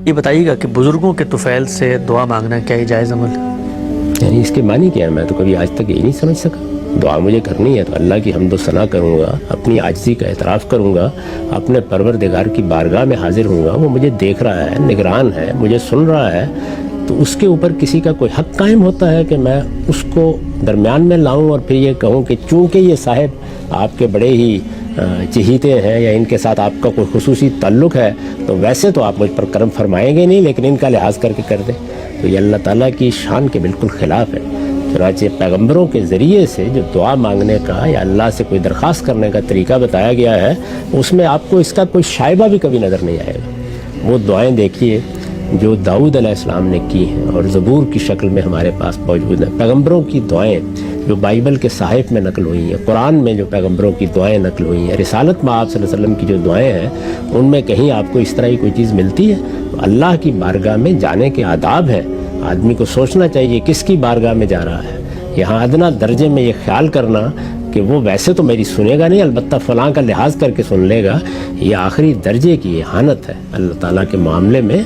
یہ بتائیے گا کہ بزرگوں کے طفیل سے دعا مانگنا کیا یہ جائز عمل ہے؟ یعنی اس کے معنی کیا ہے؟ میں تو کبھی آج تک یہ نہیں سمجھ سکا۔ دعا مجھے کرنی ہے تو اللہ کی حمد و ثنا کروں گا، اپنی عاجزی کا اعتراف کروں گا، اپنے پروردگار کی بارگاہ میں حاضر ہوں گا۔ وہ مجھے دیکھ رہا ہے، نگران ہے، مجھے سن رہا ہے، تو اس کے اوپر کسی کا کوئی حق قائم ہوتا ہے کہ میں اس کو درمیان میں لاؤں اور پھر یہ کہوں کہ چونکہ یہ صاحب آپ کے بڑے ہی چہیتے ہیں یا ان کے ساتھ آپ کا کوئی خصوصی تعلق ہے تو ویسے تو آپ مجھ پر کرم فرمائیں گے نہیں، لیکن ان کا لحاظ کر کے کر دیں، تو یہ اللہ تعالیٰ کی شان کے بالکل خلاف ہے۔ چنانچہ پیغمبروں کے ذریعے سے جو دعا مانگنے کا یا اللہ سے کوئی درخواست کرنے کا طریقہ بتایا گیا ہے، اس میں آپ کو اس کا کوئی شائبہ بھی کبھی نظر نہیں آئے گا۔ وہ دعائیں دیکھیے جو داؤد علیہ السلام نے کی ہیں اور زبور کی شکل میں ہمارے پاس موجود ہیں، پیغمبروں کی دعائیں جو بائبل کے صحائف میں نقل ہوئی ہیں، قرآن میں جو پیغمبروں کی دعائیں نقل ہوئی ہیں، رسالت میں آپ صلی اللہ علیہ وسلم کی جو دعائیں ہیں، ان میں کہیں آپ کو اس طرح کی کوئی چیز ملتی ہے؟ تو اللہ کی بارگاہ میں جانے کے آداب ہیں، آدمی کو سوچنا چاہیے کس کی بارگاہ میں جا رہا ہے۔ یہاں ادنا درجے میں یہ خیال کرنا کہ وہ ویسے تو میری سنے گا نہیں، البتہ فلاں کا لحاظ کر کے سن لے گا، یہ آخری درجے کی اہانت ہے اللہ تعالیٰ کے معاملے میں۔